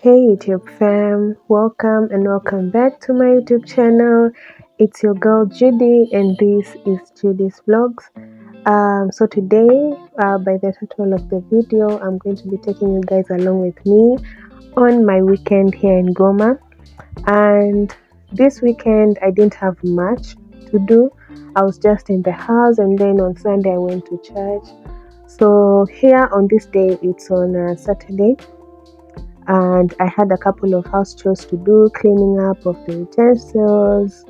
Hey YouTube fam, welcome back to my YouTube channel. It's your girl Judy, and this is Judy's Vlogs. So today, by the title of the video, I'm going to be taking you guys along with me on my weekend here in Goma. And this weekend, I didn't have much to do. I was just in the house, and then on Sunday I went to church. So here on this day, it's on Saturday, and I had a couple of house chores to do, cleaning up of the utensils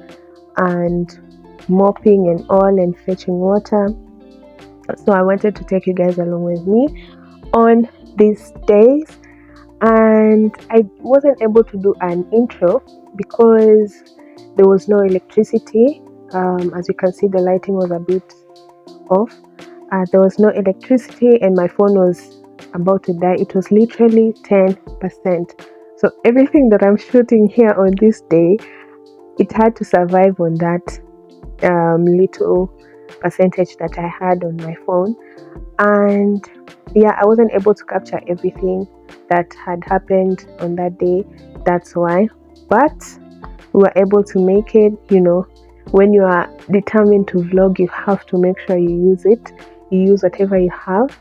and mopping and all, and fetching water. So I wanted to take you guys along with me on these days, and I wasn't able to do an intro because there was no electricity. As you can see, the lighting was a bit off. There was no electricity, and my phone was about to die. It was literally 10%. So everything that I'm shooting here on this day, it had to survive on that little percentage that I had on my phone. And yeah, I wasn't able to capture everything that had happened on that day. That's why. But we were able to make it. When you are determined to vlog, you have to make sure you use it. You use whatever you have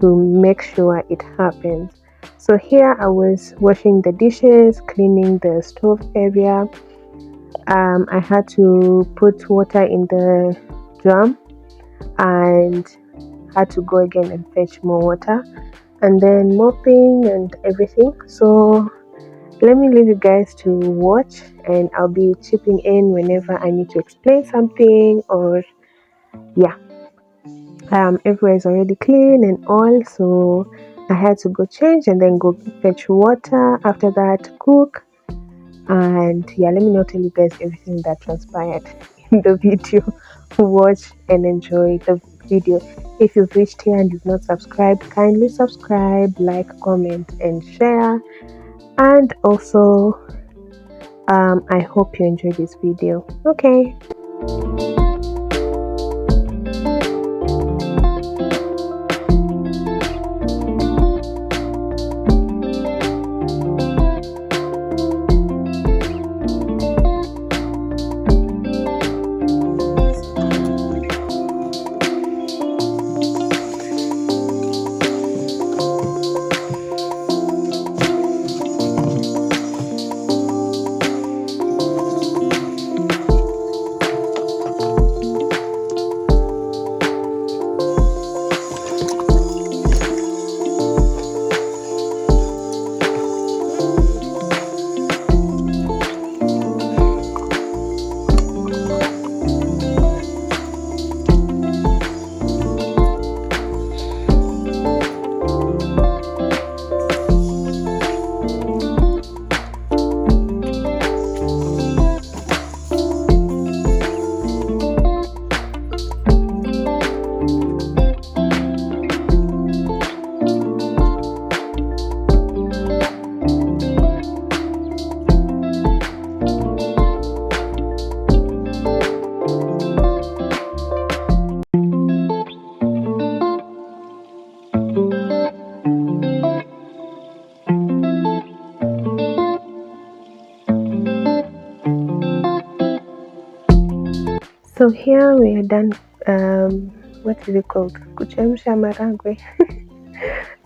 to make sure it happens. So here I was washing the dishes, cleaning the stove area. I had to put water in the drum and had to go again and fetch more water, and then mopping and everything. So let me leave you guys to watch, and I'll be chipping in whenever I need to explain something, or yeah. Everywhere is already clean and all, so I had to go change and then go fetch water. After that, cook. And yeah, let me not tell you guys everything that transpired in the video. Watch and enjoy the video. If you've reached here and you've not subscribed, kindly subscribe, like, comment, and share. And also, I hope you enjoy this video. Okay. So here we are done. What is it called? Kuchemsha maragwe.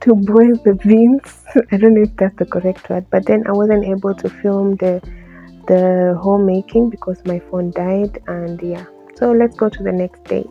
To boil the beans. I don't know if that's the correct word, but then I wasn't able to film the homemaking because my phone died, and yeah. So let's go to the next day.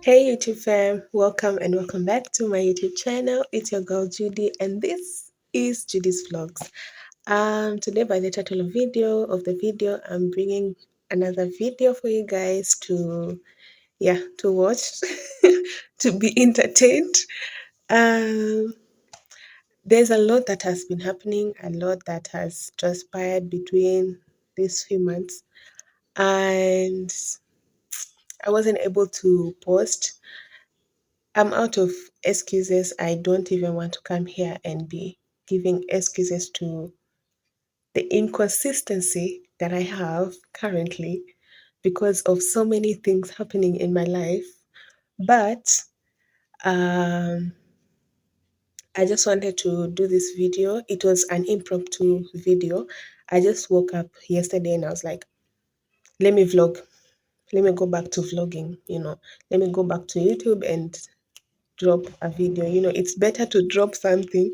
Hey YouTube fam, welcome back to my YouTube channel. It's your girl Judy, and this is Judy's Vlogs. Today, by the title of the video, I'm bringing another video for you guys to watch, to be entertained. Um, there's a lot that has been happening, a lot that has transpired between these few months, and I wasn't able to post. I'm out of excuses. I don't even want to come here and be giving excuses to the inconsistency that I have currently because of so many things happening in my life. But um, I just wanted to do this video. It was an impromptu video. I just woke up yesterday and I was like, let me vlog. Let me go back to vlogging, Let me go back to YouTube and drop a video. It's better to drop something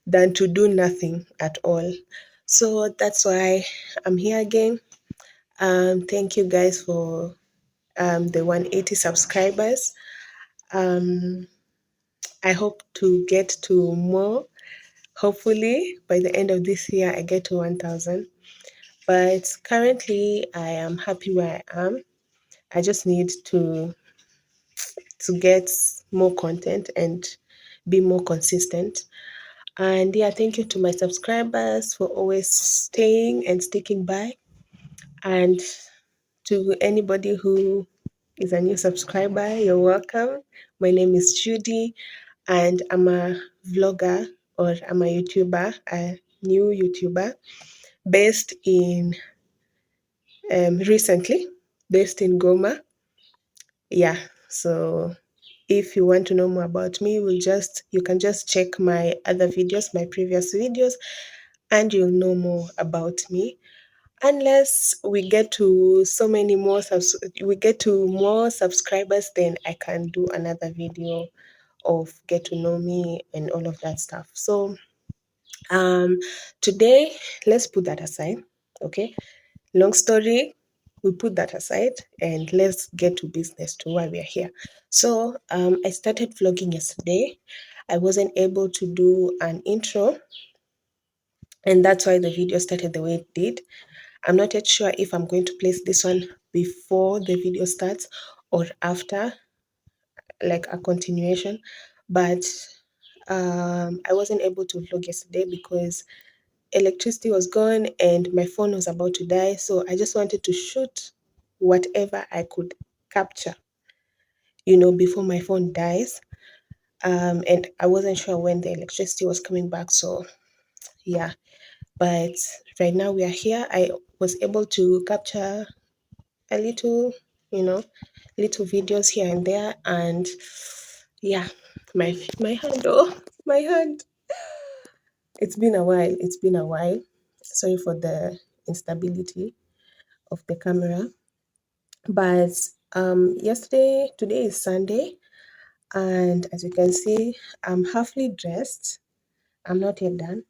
than to do nothing at all. So that's why I'm here again. Thank you guys for the 180 subscribers. Um, I hope to get to more. Hopefully, by the end of this year, I get to 1,000. But currently, I am happy where I am. I just need to get more content and be more consistent. And yeah, thank you to my subscribers for always staying and sticking by. And to anybody who is a new subscriber, you're welcome. My name is Judy, and I'm a vlogger, or I'm a YouTuber, a new YouTuber based in recently based in Goma. Yeah, so if you want to know more about me, you can just check my other videos, my previous videos, and you'll know more about me. Unless we get to we get to more subscribers, then I can do another video of get to know me and all of that stuff. So today, let's put that aside. Okay, long story, we put that aside and let's get to business, to why we are here. So I started vlogging yesterday. I wasn't able to do an intro, and that's why the video started the way it did. I'm not yet sure if I'm going to place this one before the video starts or after, like a continuation. But I wasn't able to vlog yesterday because electricity was gone and my phone was about to die. So I just wanted to shoot whatever I could capture, before my phone dies. And I wasn't sure when the electricity was coming back. So yeah, but right now we are here. I was able to capture a little, you know, little videos here and there. And yeah, my hand, oh, my hand. It's been a while. It's been a while. Sorry for the instability of the camera. But today is Sunday, and as you can see, I'm halfly dressed. I'm not yet done.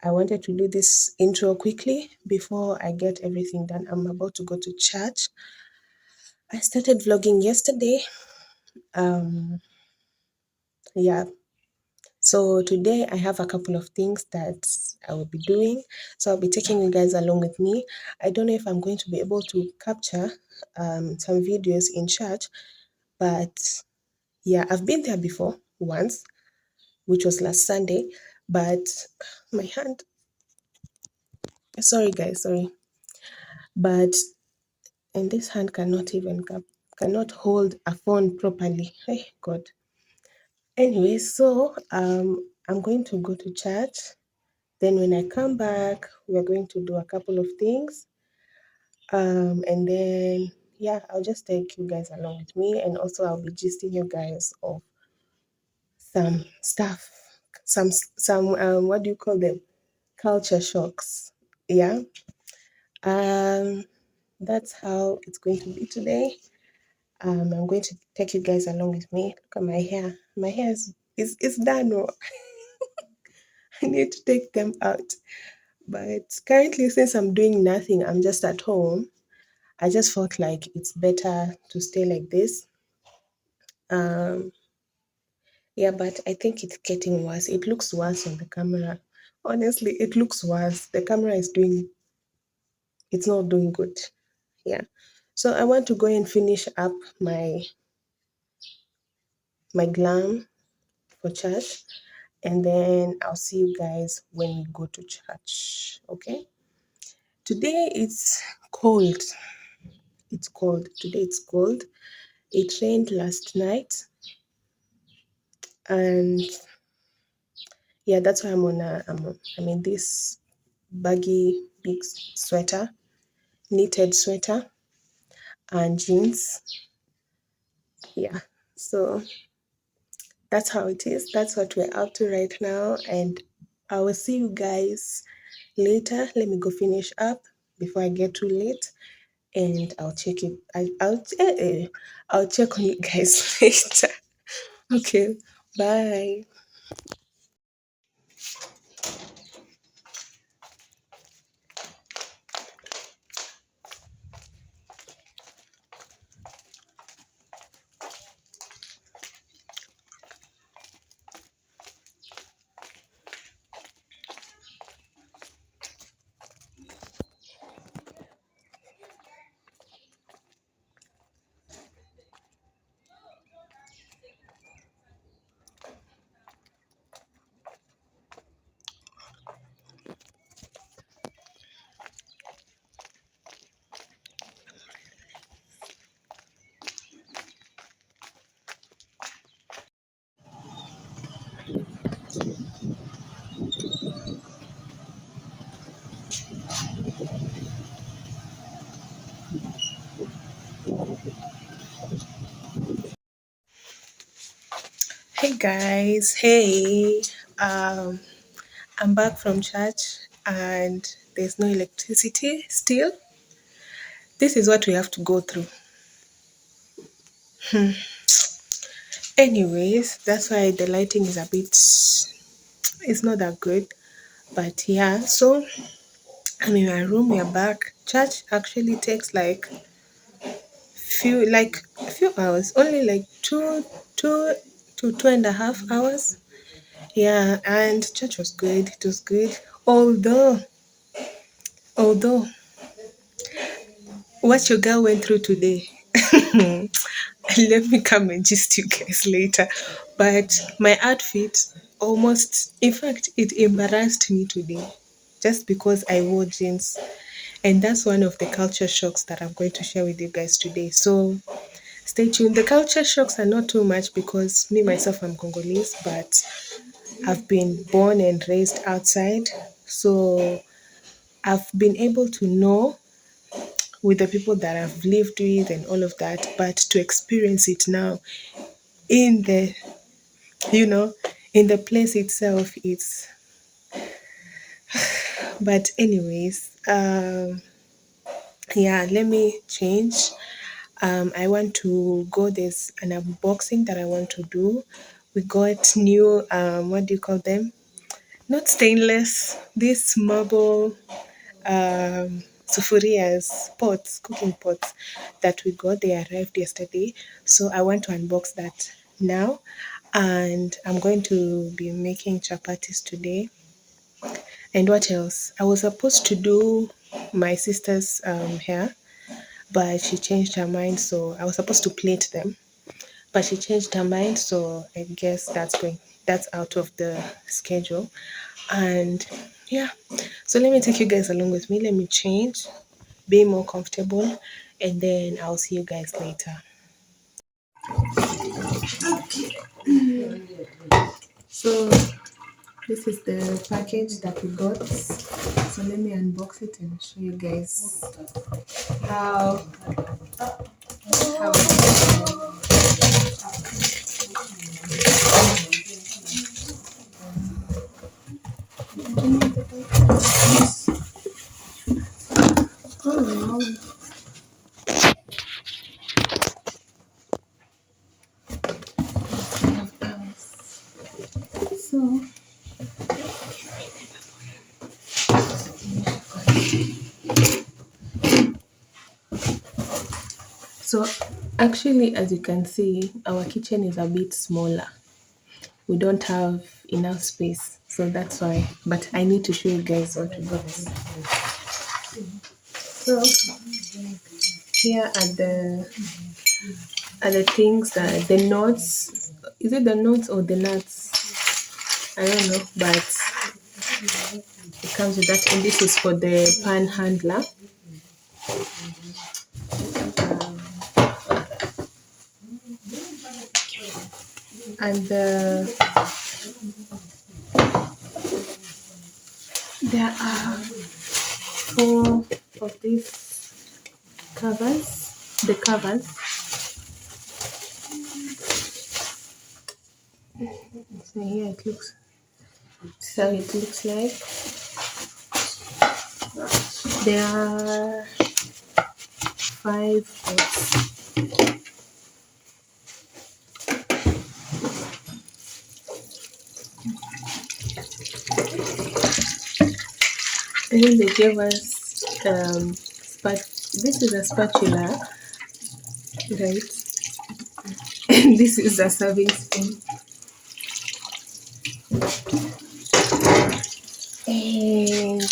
I wanted to do this intro quickly before I get everything done. I'm about to go to church. I started vlogging yesterday. Yeah. So today I have a couple of things that I will be doing. So I'll be taking you guys along with me. I don't know if I'm going to be able to capture some videos in church, but yeah, I've been there before once, which was last Sunday. But my hand, sorry guys, sorry, but and this hand cannot even cannot hold a phone properly. Hey God. Anyway, so I'm going to go to church. Then when I come back, we're going to do a couple of things. And then yeah, I'll just take you guys along with me, and also I'll be gisting you guys of some stuff, some what do you call them? Culture shocks. Yeah. Um, that's how it's going to be today. I'm going to take you guys along with me. Look at my hair. My hair is done. Oh. I need to take them out. But currently, since I'm doing nothing, I'm just at home. I just felt like it's better to stay like this. Um, yeah, but I think it's getting worse. It looks worse on the camera. Honestly, it looks worse. The camera it's not doing good. Yeah. So I want to go and finish up my glam for church, and then I'll see you guys when we go to church. Okay. Today it's cold. It's cold. Today it's cold. It rained last night, and yeah, that's why I'm in this baggy big sweater, knitted sweater, and jeans. Yeah, so that's how it is. That's what we're up to right now, and I will see you guys later. Let me go finish up before I get too late, and I'll check it. I'll check on you guys later. Okay, bye. Hey guys, hey. Um, I'm back from church and there's no electricity still. This is what we have to go through. Anyways, that's why the lighting is a bit, it's not that good. But yeah, so I'm in my room, we're back. Church actually takes like a few hours, only like two to 2.5 hours. Yeah, and church was good. It was good. Although what your girl went through today, let me come and gist you guys later. But my outfit almost, in fact, it embarrassed me today just because I wore jeans. And that's one of the culture shocks that I'm going to share with you guys today. So stay tuned. The culture shocks are not too much because me myself, I'm Congolese, but I've been born and raised outside. So I've been able to know with the people that I've lived with and all of that, but to experience it now in the, you know, in the place itself, it's, but anyways, yeah, let me change. I want to go, there's an unboxing that I want to do. We got new, what do you call them? Not stainless, this marble sufurias, pots, cooking pots that we got. They arrived yesterday. So I want to unbox that now. And I'm going to be making chapatis today. And what else? I was supposed to do my sister's hair, but she changed her mind. So I was supposed to plait them, but she changed her mind. So I guess that's out of the schedule. And yeah, so let me take you guys along with me. Let me change, be more comfortable, and then I'll see you guys later. So this is the package that we got. So let me unbox it and show you guys how how so so actually, as you can see, our kitchen is a bit smaller. We don't have enough space, so that's why. But I need to show you guys what we got. So here are the things that the nuts. Is it the nuts or the nuts? I don't know, but it comes with that. And this is for the pan handler. And there are four of these covers, the covers. So here it looks, so it looks like there are 5 pots. And then they gave us this is a spatula, right? And this is a serving spoon. And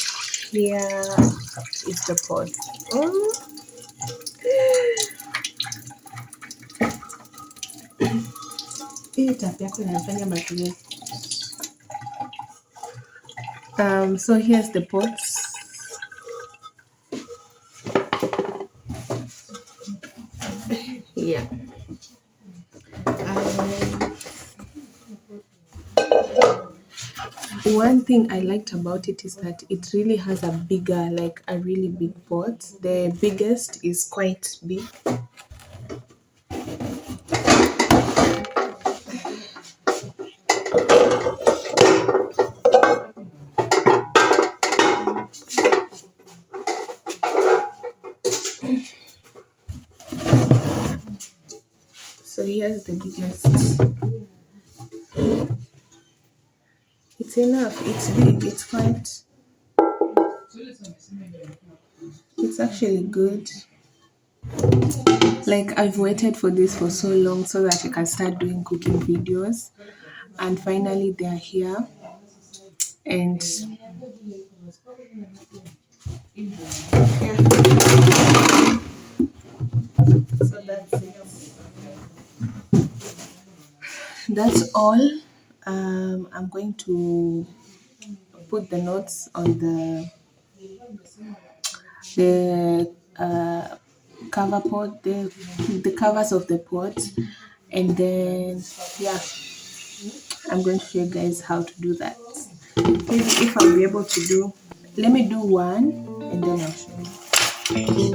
here is the pot. Oh. So here's the pots. Yeah. One thing I liked about it is that it really has a bigger, like a really big pot. The biggest is quite big. So here's the biggest. It's enough. It's big. It's quite. It's actually good. Like, I've waited for this for so long so that I can start doing cooking videos, and finally they're here. And yeah, so that's it. That's all. I'm going to put the notes on the cover pot, the covers of the pot, and then yeah, I'm going to show you guys how to do that. Maybe if I'll be able to do, let me do one and then I'll show you.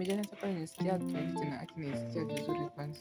jana hapa nisikia tuende tena aki nisikia vizuri kwanza.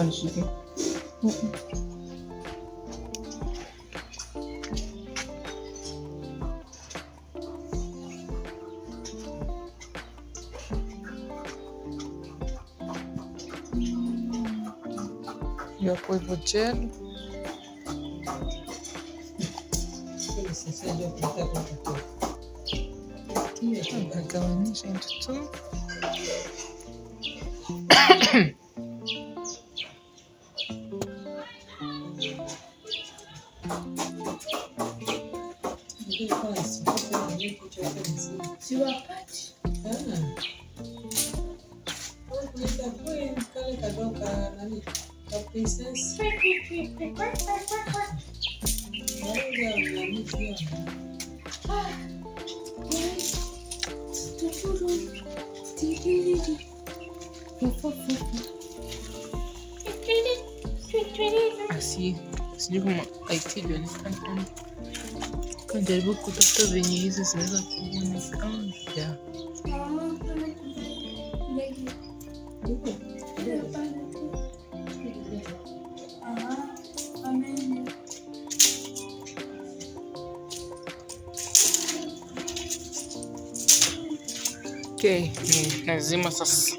Nishike. Yapo hivyo gel. Nitagawanisha into two. Sijui kama IT inaonekana. Kujaribu kutafuta venye hizi zinaweza kuonekana. Okay, ni lazima sasa.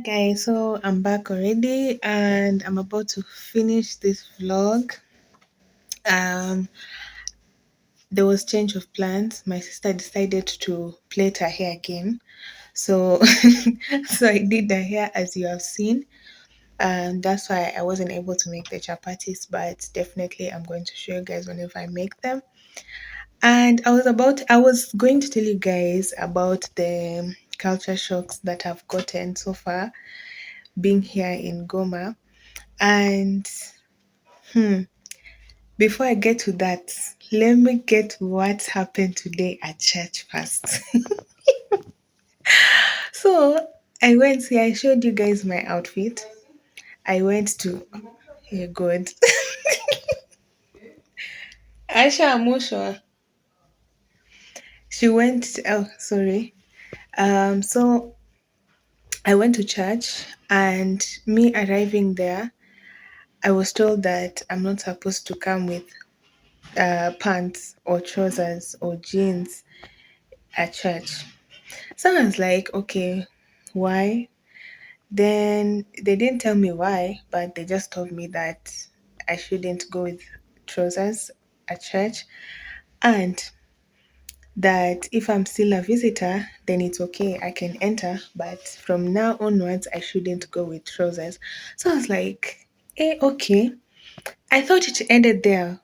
Guys, so I'm back already and I'm about to finish this vlog. There was change of plans. My sister decided to plait her hair again, so so I did her hair as you have seen, and that's why I wasn't able to make the chapatis, but definitely I'm going to show you guys whenever I make them. And I was going to tell you guys about the culture shocks that I've gotten so far being here in Goma. And before I get to that, let me get what happened today at church first. So I went here, I showed you guys my outfit. I went to good. Aisha Amusha. She went sorry. So I went to church, and me arriving there, I was told that I'm not supposed to come with pants or trousers or jeans at church. So I was like, okay, why. Then they didn't tell me why, but they just told me that I shouldn't go with trousers at church, and that if I'm still a visitor, then it's okay, I can enter, but from now onwards, I shouldn't go with trousers. So I was like, okay. I thought it ended there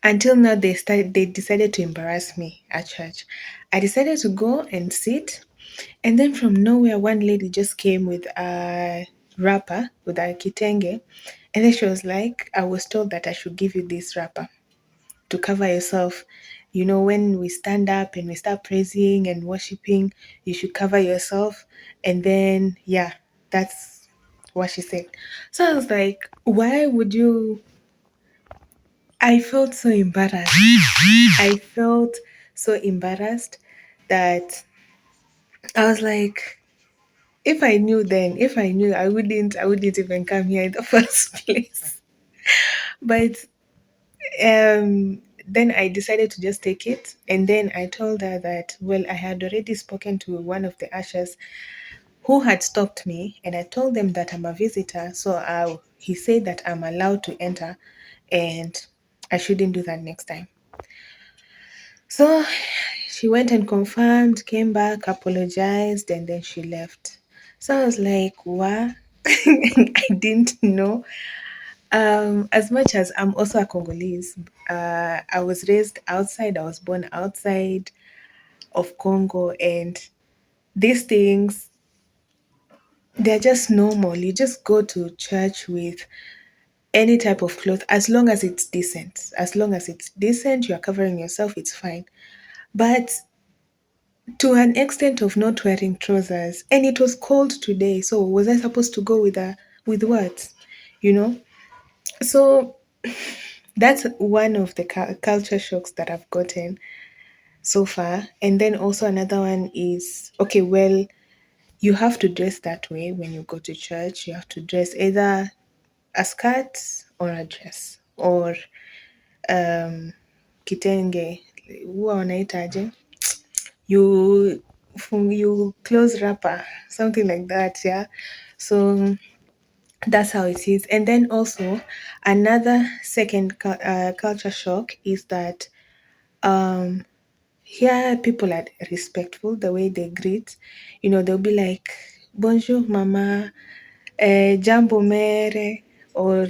until now they decided to embarrass me at church. I decided to go and sit, and then from nowhere, one lady just came with a wrapper, with a kitenge, and then she was like, I was told that I should give you this wrapper to cover yourself. You know, when we stand up and we start praising and worshiping, you should cover yourself. And then, yeah, that's what she said. So I was like, why would you? I felt so embarrassed. I felt so embarrassed that I was like, if I knew then, if I knew, I wouldn't even come here in the first place. But then I decided to just take it. And then I told her that, well, I had already spoken to one of the ushers who had stopped me, and I told them that I'm a visitor. So he said that I'm allowed to enter and I shouldn't do that next time. So she went and confirmed, came back, apologized, and then she left. So I was like, what? I didn't know. As much as I'm also a Congolese, I was raised outside, I was born outside of Congo, and these things, they're just normal. You just go to church with any type of cloth as long as it's decent. As long as it's decent, you're covering yourself, it's fine. But to an extent of not wearing trousers, and it was cold today, so was I supposed to go with what? You know? So that's one of the culture shocks that I've gotten so far. And then also another one is, okay, well, you have to dress that way when you go to church. You have to dress either a skirt or a dress or kitenge. Huwa wanaitaje? You close wrapper, something like that, yeah. So that's how it is. And then also another second culture shock is that here people are respectful the way they greet. You know, they'll be like, bonjour mama, jambo mere, or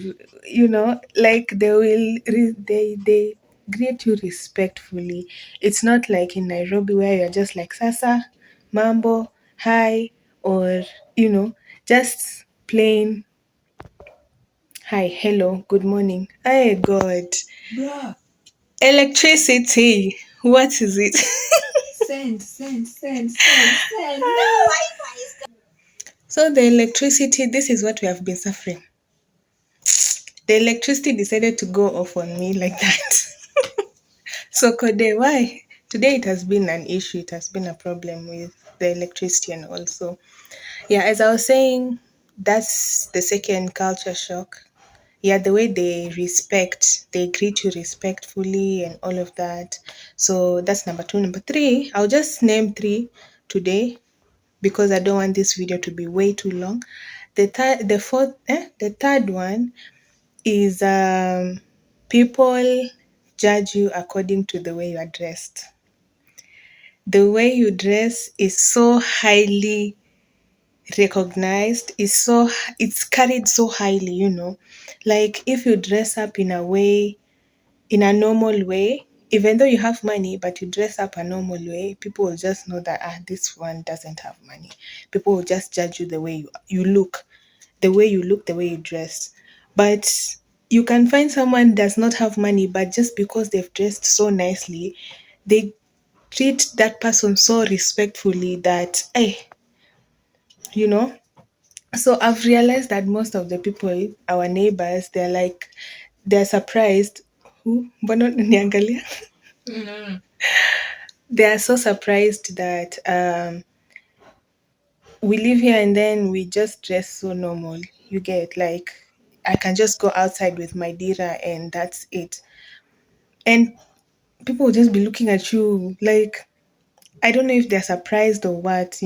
like they greet you respectfully. It's not like in Nairobi where you're just like sasa, mambo, hi, or just plain hi, hello, good morning. Hey God. Bruh. Electricity. What is it? Send. No. So the electricity, this is what we have been suffering. The electricity decided to go off on me like that. So Kode, why? Today it has been an issue. It has been a problem with the electricity, and also, yeah, as I was saying, that's the second culture shock. Yeah, the way they greet you respectfully and all of that. So that's number two. Number three, I'll just name three today because I don't want this video to be way too long. The third one is people judge you according to the way you are dressed. The way you dress is so highly recognized, it's carried so highly, like if you dress up in a normal way, even though you have money, but you dress up a normal way, people will just know that this one doesn't have money. People will just judge you the way you look, the way you dress. But you can find someone does not have money, but just because they've dressed so nicely, they treat that person so respectfully that you know so I've realized that most of the people, our neighbors, they're surprised. Who? Mbona unaniangalia? They are so surprised that we live here and then we just dress so normal. You get, like, I can just go outside with my dira and that's it. And people will just be looking at you like, I don't know if they're surprised or what.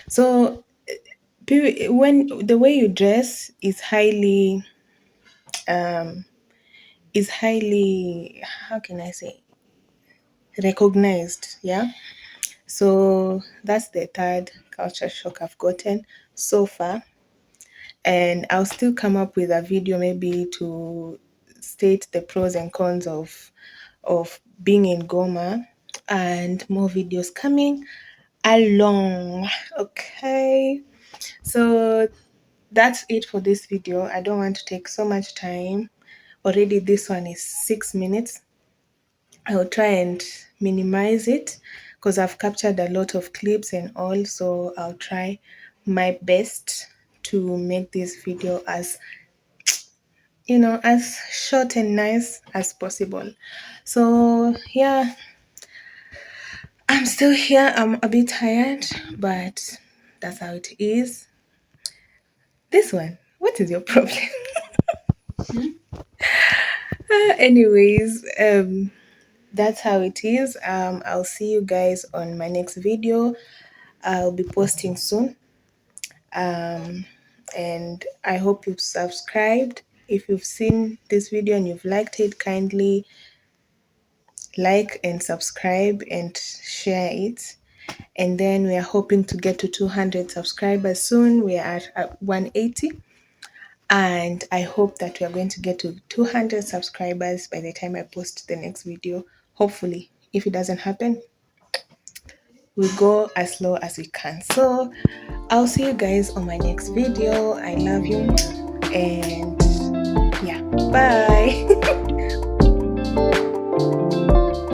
So when the way you dress um is highly, how can I say, recognized. Yeah. So that's the third culture shock I've gotten so far. And I'll still come up with a video maybe to state the pros and cons of being in Goma, and more videos coming along. Okay. So that's it for this video. I don't want to take so much time. Already this one is 6 minutes. I'll try and minimize it because I've captured a lot of clips and all. So I'll try my best to make this video as, as short and nice as possible. So yeah, I'm still here. I'm a bit tired, but that's how it is. This one, what is your problem? Anyways, that's how it is. I'll see you guys on my next video. I'll be posting soon. And I hope you've subscribed. If you've seen this video and you've liked it, kindly like and subscribe and share it. And then we are hoping to get to 200 subscribers soon. We are at 180. And I hope that we are going to get to 200 subscribers by the time I post the next video. Hopefully, if it doesn't happen, we go as low as we can. So I'll see you guys on my next video. I love you, and yeah, bye.